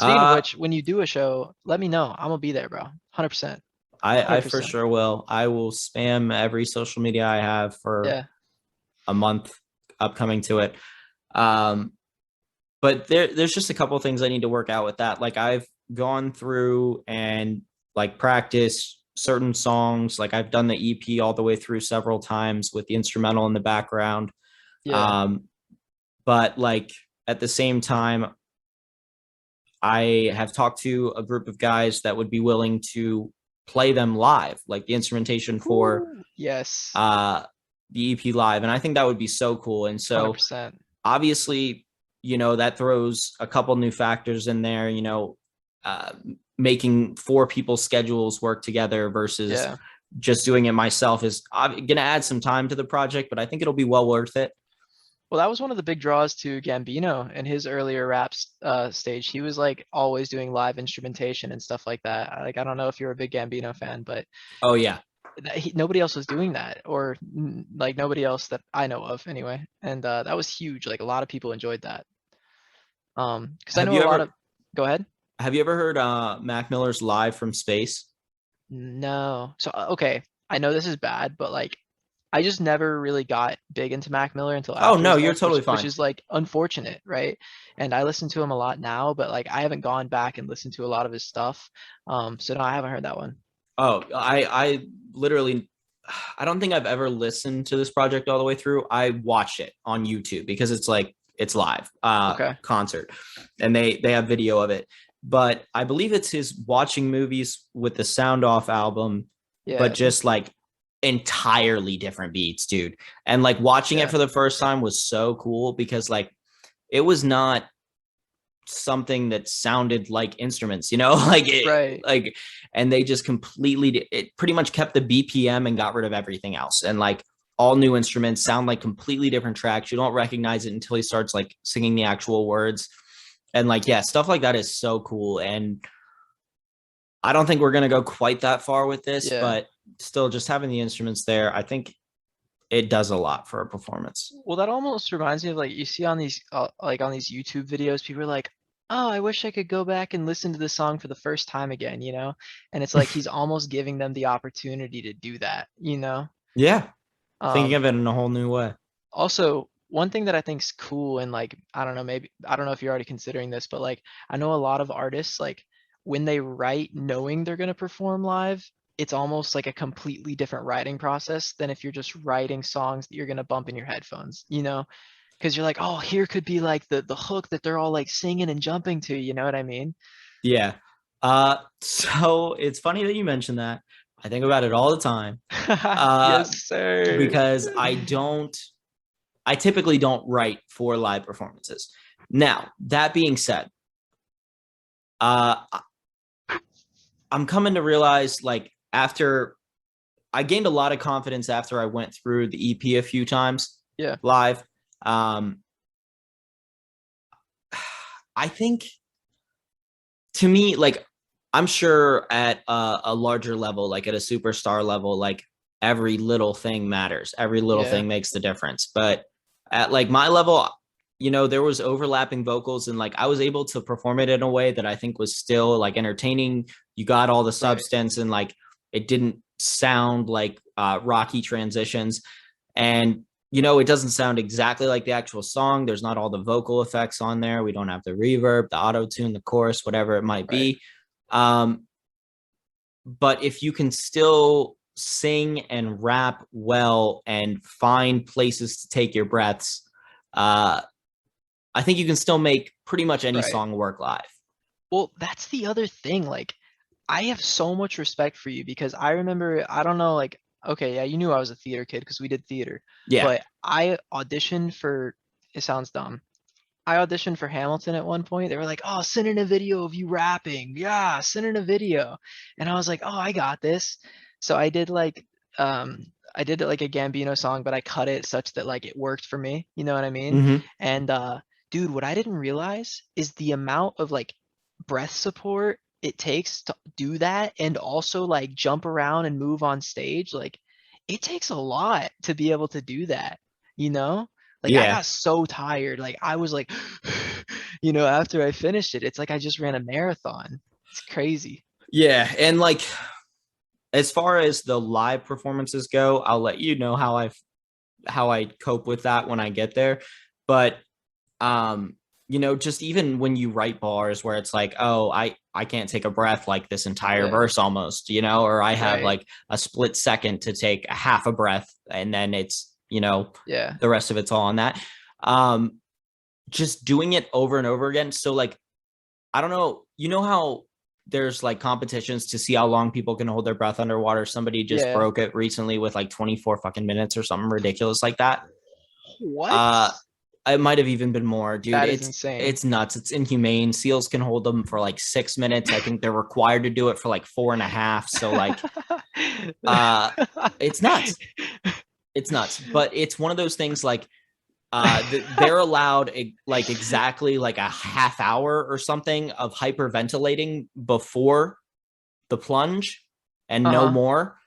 S1: Speaking of
S2: uh
S1: which, when you do a show, let me know. I'm gonna be there, bro. 100%.
S2: I for
S1: 100%.
S2: sure will. I will spam every social media I have for
S1: Yeah.
S2: a month upcoming to it. Um, but there's just a couple of things I need to work out with that. Like I've gone through and like practice certain songs. Like I've done the EP all the way through several times with the instrumental in the background.
S1: Yeah.
S2: Um, but like at the same time, I have talked to a group of guys that would be willing to play them live, like the instrumentation for
S1: Ooh, yes.
S2: uh the EP live. And I think that would be so cool. And so
S1: 100%.
S2: obviously, that throws a couple new factors in there, uh, making four people's schedules work together versus
S1: Yeah.
S2: just doing it myself is going to add some time to the project, but I think it'll be well worth it.
S1: Well, that was one of the big draws to Gambino in his earlier stage. He was like always doing live instrumentation and stuff like that. Like, I don't know if you're a big Gambino fan, but
S2: Oh, yeah.
S1: nobody else was doing that, or like nobody else that I know of anyway. And that was huge. Like a lot of people enjoyed that. Because I
S2: Have
S1: know
S2: you
S1: a lot
S2: ever
S1: of. Go ahead.
S2: have you ever heard Mac Miller's Live from Space?
S1: No. So okay, I know this is bad, but like I just never really got big into Mac Miller until
S2: Oh
S1: after
S2: no,
S1: his
S2: you're
S1: death, which
S2: totally
S1: which
S2: fine.
S1: is like unfortunate, right? And I listen to him a lot now, but like I haven't gone back and listened to a lot of his stuff. So no, I haven't heard that one.
S2: Oh, I literally, I don't think I've ever listened to this project all the way through. I watch it on YouTube because it's like it's live
S1: Okay.
S2: concert, and they have video of it. But I believe it's his watching movies with the Sound Off album, but
S1: Yeah.
S2: just like entirely different beats, dude. And like watching it
S1: Yeah.
S2: for the first time was so cool because like it was not something that sounded like instruments,
S1: Right.
S2: and they just completely, it pretty much kept the BPM and got rid of everything else. And like all new instruments sound like completely different tracks. You don't recognize it until he starts like singing the actual words. And like, yeah, stuff like that is so cool. And I don't think we're going to go quite that far with this,
S1: Yeah.
S2: but still just having the instruments there, I think it does a lot for a performance.
S1: Well, that almost reminds me of like you see on these like on these YouTube videos, people are like, "Oh, I wish I could go back and listen to the song for the first time again," you know? And it's like he's almost giving them the opportunity to do that, you know?
S2: Yeah. Thinking
S1: Um,
S2: of it in a whole new way.
S1: Also, one thing that I think's cool and like I don't know, maybe I don't know if you're already considering this, but like I know a lot of artists like when they write knowing they're gonna perform live, it's almost like a completely different writing process than if you're just writing songs that you're gonna bump in your headphones, you know? Because you're like, oh, here could be like the hook that they're all like singing and jumping to, you know what I mean?
S2: Yeah. So it's funny that you mentioned that. I think about it all the time. Uh,
S1: Yes, sir.
S2: because I typically don't write for live performances. Now, that being said, uh, I'm coming to realize like after I gained a lot of confidence after I went through the EP a few times
S1: Yeah,
S2: live. Um, I think to me, like I'm sure at a larger level, like at a superstar level, like every little thing matters. Every little
S1: Yeah,
S2: thing makes the difference. But at like my level, there was overlapping vocals and like I was able to perform it in a way that I think was still like entertaining. You got all the
S1: right,
S2: substance and like it didn't sound like rocky transitions. And it doesn't sound exactly like the actual song. There's not all the vocal effects on there. We don't have the reverb, the auto tune, the chorus, whatever it might
S1: right.
S2: be. Um, but if you can still sing and rap well and find places to take your breaths, I think you can still make pretty much any
S1: Right.
S2: song work live.
S1: Well, that's the other thing. Like, I have so much respect for you because I remember, I don't know, like, okay, yeah, you knew I was a theater kid because we did theater,
S2: Yeah.
S1: but I auditioned for, it sounds dumb. I auditioned for Hamilton at one point. They were like, "Oh, send in a video of you rapping." Yeah, send in a video. And I was like, "Oh, I got this." So I did like a Gambino song, but I cut it such that like it worked for me. You know what I mean?
S2: Mm-hmm.
S1: And dude, what I didn't realize is the amount of like breath support it takes to do that and also like jump around and move on stage. Like it takes a lot to be able to do that, you know? Like I
S2: Yeah.
S1: got so tired. Like I was like, after I finished it, it's like I just ran a marathon. It's crazy.
S2: Yeah. And like, as far as the live performances go, I'll let you know how I cope with that when I get there. But just even when you write bars where it's like, oh, I can't take a breath like this entire
S1: Yeah,
S2: verse almost, or I have
S1: right.
S2: like a split second to take a half a breath and then it's,
S1: Yeah,
S2: the rest of it's all on that. Um, just doing it over and over again. So like, I don't know, how there's like competitions to see how long people can hold their breath underwater. Somebody just
S1: yeah.
S2: broke it recently with like 24 fucking minutes or something ridiculous like that.
S1: What?
S2: Uh, it might have even been more, dude.
S1: That is
S2: It's
S1: insane.
S2: it's nuts. It's inhumane. Seals can hold them for like 6 minutes. I think they're required to do it for like 4.5. So like, uh, it's nuts. It's nuts. But it's one of those things like, they're allowed like exactly like a half hour or something of hyperventilating before the plunge and no
S1: Uh-huh.
S2: more.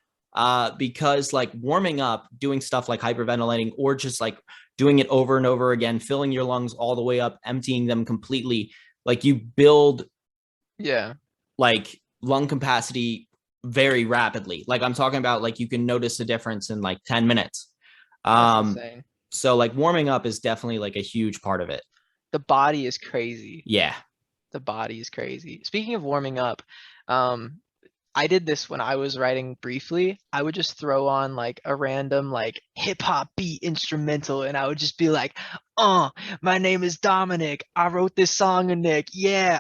S2: Because like warming up, doing stuff like hyperventilating or just like doing it over and over again, filling your lungs all the way up, emptying them completely, like you build
S1: Yeah,
S2: like lung capacity very rapidly. Like I'm talking about like you can notice a difference in like 10 minutes.
S1: that's
S2: Um,
S1: insane.
S2: so like warming up is definitely like a huge part of it.
S1: The body is crazy.
S2: Yeah.
S1: The body is crazy. Speaking of warming up, um, I did this when I was writing briefly. I would just throw on like a random like hip hop beat instrumental and I would just be like, my name is Dominic. I wrote this song, Nick. Yeah,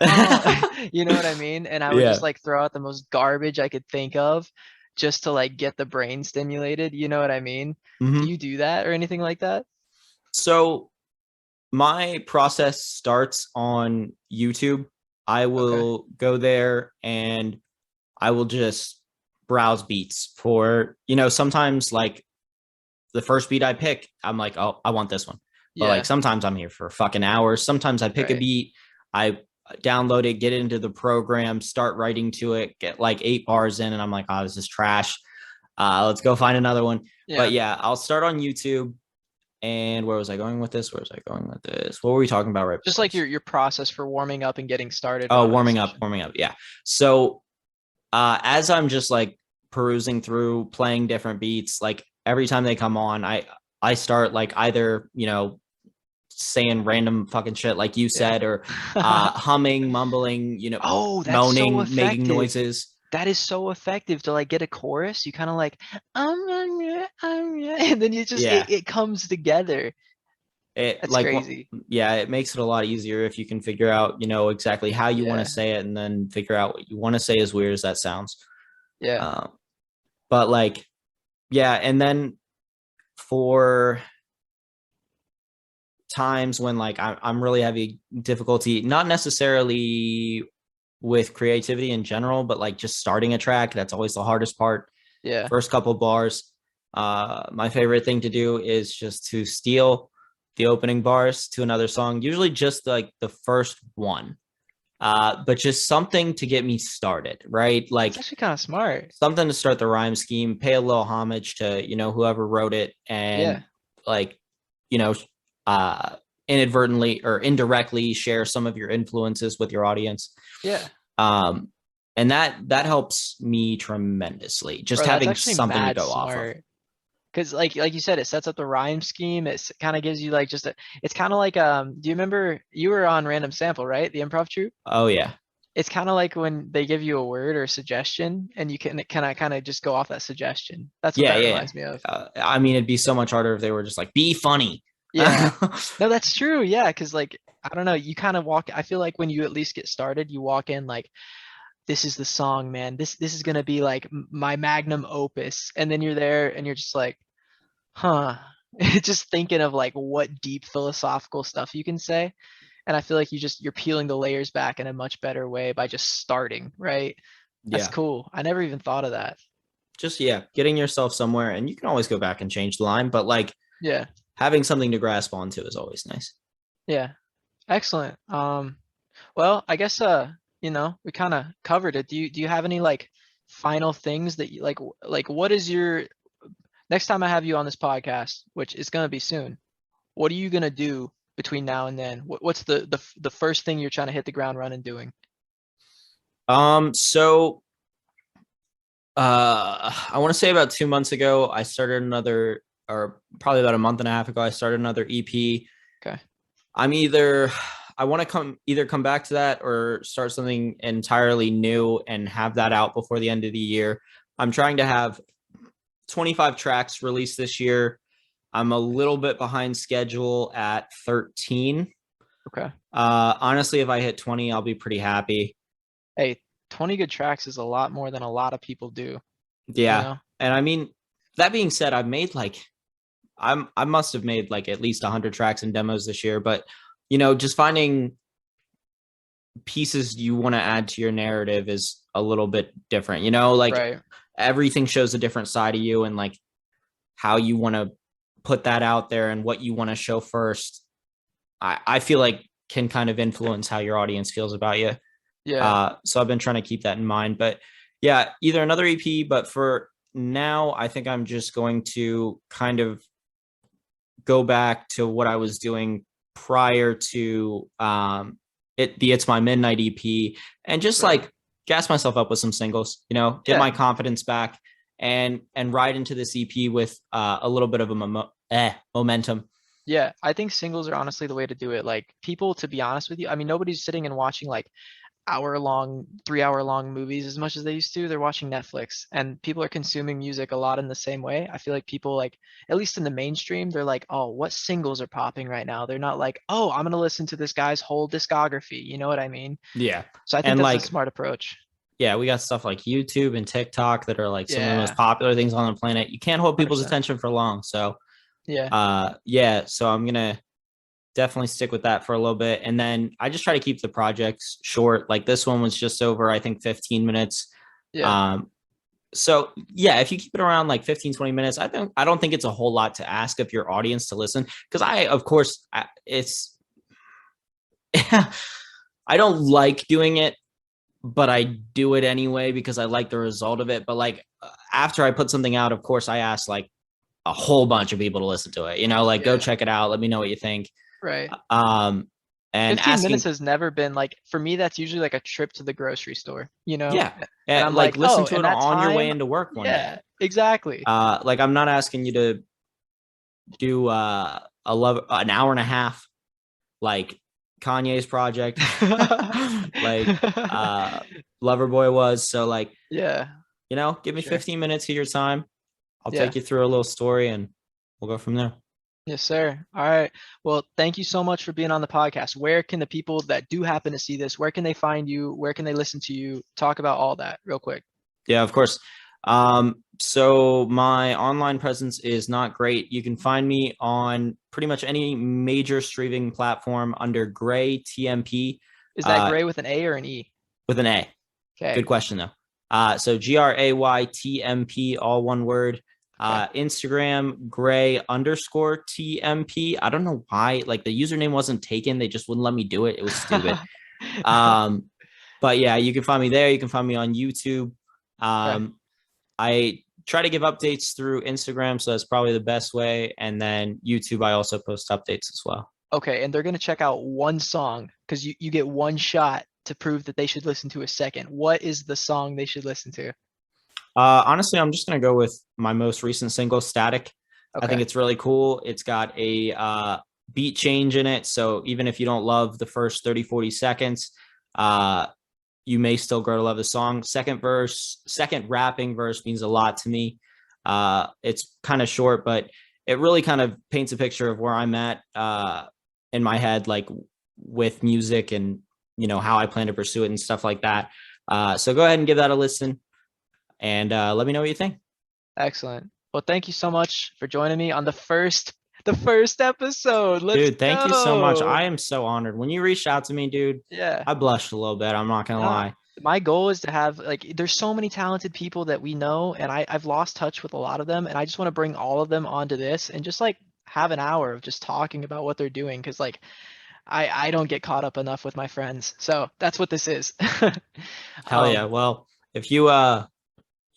S1: you know what I mean? And I would just
S2: Yeah.
S1: like throw out the most garbage I could think of just to like get the brain stimulated. You know what I mean? Do
S2: Mm-hmm.
S1: you do that or anything like that?
S2: So my process starts on YouTube. I
S1: Okay.
S2: will go there and I will just browse beats for, sometimes like the first beat I pick, I'm like, oh, I want this one. But like
S1: Yeah,
S2: sometimes I'm here for fucking hours. Sometimes I pick a
S1: right.
S2: beat, I download it, get it into the program, start writing to it, get like 8 bars in, and I'm like, oh, this is trash. Let's go find another one. But
S1: Yeah.
S2: yeah, I'll start on YouTube. And where was I going with this? Where was I going with this? What were we talking about right
S1: Just
S2: before
S1: like
S2: this?
S1: your process for warming up and getting started
S2: Oh,
S1: on a
S2: warming up,
S1: session.
S2: warming up. Yeah. So as I'm just like perusing through, playing different beats, like every time they come on, I start like either saying random fucking shit like you
S1: Yeah.
S2: said, or humming, mumbling,
S1: Oh, that's so
S2: moaning, making
S1: effective.
S2: noises.
S1: That is so effective to like get a chorus. You kind of like, and then you just
S2: Yeah,
S1: it comes together.
S2: it
S1: That's
S2: like
S1: crazy.
S2: yeah, it makes it a lot easier if you can figure out exactly how you want to
S1: Yeah.
S2: say it, and then figure out what you want to say, as weird as that sounds.
S1: Yeah.
S2: Um, but like yeah, and then for times when like I'm really having difficulty, not necessarily with creativity in general, but like just starting a track, that's always the hardest part.
S1: Yeah.
S2: First couple bars. My favorite thing to do is just to steal the opening bars to another song, usually just like the first one. But just something to get me started, right?
S1: It's
S2: Like
S1: actually kind of smart.
S2: something to start the rhyme scheme, pay a little homage to, whoever wrote it,
S1: Yeah.
S2: and like, you know, uh, inadvertently or indirectly share some of your influences with your audience.
S1: Yeah.
S2: Um, and that helps me tremendously, just
S1: Bro, that's
S2: having
S1: actually
S2: something to
S1: mad
S2: go off of.
S1: smart. Because like you said, it sets up the rhyme scheme. It kind of gives you like just a. It's kind of like do you remember you were on Random Sample, right? The improv troupe.
S2: Oh yeah.
S1: It's kind of like when they give you a word or a suggestion, and you can kind of just go off that suggestion. That's what
S2: Yeah,
S1: that
S2: yeah.
S1: reminds me of.
S2: I mean, it'd be so much harder if they were just like, be funny.
S1: Yeah. No, that's true. Yeah, because like I don't know, you kind of walk. I feel like when you at least get started, you walk in like this is the song, man. This is gonna be like my magnum opus, and then you're there and you're just like, huh. Just thinking of like what deep philosophical stuff you can say. And I feel like you're peeling the layers back in a much better way by just starting, right? That's
S2: Yeah.
S1: cool. I never even thought of that.
S2: Just, yeah, getting yourself somewhere, and you can always go back and change the line, but like
S1: Yeah.
S2: having something to grasp onto is always nice.
S1: Yeah. Excellent. Well, I guess we kind of covered it. Do you have any like final things that you like what is your next time I have you on this podcast, which is going to be soon? What are you going to do between now and then? What's the first thing you're trying to hit the ground running doing?
S2: So I want to say about 2 months ago, I started another, or probably about a month and a half ago, I started another EP.
S1: Okay.
S2: I want to come back to that or start something entirely new and have that out before the end of the year. I'm trying to have 25 tracks released this year. I'm a little bit behind schedule at 13.
S1: Okay.
S2: Honestly, if I hit 20, I'll be pretty happy.
S1: Hey, 20 good tracks is a lot more than a lot of people do, you
S2: Yeah.
S1: know?
S2: And I mean, that being said, I must have made like at least 100 tracks and demos this year, but just finding pieces you want to add to your narrative is a little bit different. Like
S1: Right.
S2: everything shows a different side of you, and like how you want to put that out there and what you want to show first. I feel like can kind of influence how your audience feels about you.
S1: Yeah.
S2: So I've been trying to keep that in mind. But yeah, either another EP, but for now, I think I'm just going to kind of go back to what I was doing prior to the It's My Midnight EP, and just
S1: Right.
S2: like gas myself up with some singles, get
S1: Yeah.
S2: my confidence back, and ride into this EP with a little bit of a momentum.
S1: Yeah. I think singles are honestly the way to do it. Like people, to be honest with you, I mean, nobody's sitting and watching like hour-long, 3-hour-long movies as much as they used to. They're watching Netflix, and people are consuming music a lot in the same way. I feel like people like, at least in the mainstream, they're like, oh, what singles are popping right now? They're not like, oh, I'm gonna listen to this guy's whole discography. You know what I mean?
S2: Yeah.
S1: So I think
S2: And
S1: that's a
S2: like,
S1: smart approach.
S2: yeah, we got stuff like YouTube and TikTok that are like some of the most
S1: Yeah,
S2: popular things on the planet. You can't hold people's
S1: 100%.
S2: attention for long. So,
S1: Yeah,
S2: yeah, so I'm going to definitely stick with that for a little bit. And then I just try to keep the projects short. Like this one was just over, I think, 15 minutes.
S1: yeah,
S2: Um, so yeah, if you keep it around like 15-20 minutes, I don't think it's a whole lot to ask of your audience to listen. Cause of course it's, I don't like doing it, but I do it anyway because I like the result of it. But like after I put something out, of course I ask like a whole bunch of people to listen to it, like go
S1: yeah.
S2: check it out. Let me know what you think.
S1: Right.
S2: Um, and
S1: 15 minutes
S2: asking,
S1: has never been like, for me, that's usually like a trip to the grocery store, you know?
S2: yeah,
S1: And I'm
S2: like
S1: like,
S2: listen
S1: oh,
S2: to
S1: in
S2: it
S1: that
S2: on your way
S1: time,
S2: into work one day.
S1: yeah, exactly.
S2: Like I'm not asking you to do an hour and a half like Kanye's project, like Loverboy was. So like,
S1: Yeah,
S2: give
S1: for
S2: me
S1: sure.
S2: 15 minutes of your time. I'll
S1: Yeah.
S2: take you through a little story and we'll go from there.
S1: Yes, sir. All right. Well, thank you so much for being on the podcast. Where can the people that do happen to see this, where can they find you? Where can they listen to you? Talk about all that real quick.
S2: Yeah, of course. So my online presence is not great. You can find me on pretty much any major streaming platform under GrayTMP,
S1: Is that
S2: uh,
S1: gray with an A or an E?
S2: with an A.
S1: Okay.
S2: Good question though. So GrayTMP, all one word.
S1: Okay.
S2: Instagram gray_TMP. I don't know why, like the username wasn't taken. They just wouldn't let me do it. It was stupid. Um, but yeah, you can find me there. You can find me on YouTube.
S1: Okay.
S2: I try to give updates through Instagram, so that's probably the best way. And then YouTube, I also post updates as well.
S1: Okay, and they're gonna check out one song because you get one shot to prove that they should listen to a second. What is the song they should listen to?
S2: Honestly, I'm just gonna go with my most recent single, Static. I think
S1: Okay.
S2: it's really cool. It's got a beat change in it. So even if you don't love the first 30, 40 seconds, uh, you may still grow to love the song. Second rapping verse means a lot to me. It's kind of short, but it really kind of paints a picture of where I'm at in my head, like with music and, how I plan to pursue it and stuff like that. So go ahead and give that a listen and let me know what you think.
S1: Excellent. Well, thank you so much for joining me on the first episode. Let's
S2: Dude, thank you so much.
S1: go.
S2: I am so honored. When you reached out to me, dude,
S1: Yeah.
S2: I blushed a little bit. I'm not gonna
S1: Nah,
S2: lie.
S1: my goal is to have like there's so many talented people that we know and I've lost touch with a lot of them and I just want to bring all of them onto this and just like have an hour of just talking about what they're doing because like I don't get caught up enough with my friends. So that's what this is.
S2: Hell yeah.
S1: um
S2: Well, if you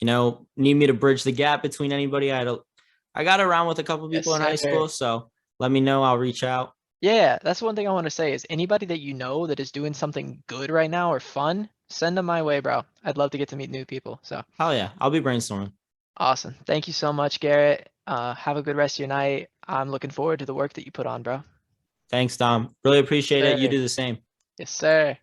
S2: need me to bridge the gap between anybody, I got around with a couple
S1: yes,
S2: people in high
S1: sir.
S2: school, so let me know. I'll reach out.
S1: Yeah, that's one thing I want to say is anybody that you know that is doing something good right now or fun, send them my way, bro. I'd love to get to meet new people. So
S2: Hell yeah. I'll be brainstorming.
S1: awesome. Thank you so much, Garrett. Have a good rest of your night. I'm looking forward to the work that you put on, bro.
S2: Thanks, Dom. Really appreciate it. You
S1: Sir.
S2: do the same.
S1: Yes, sir.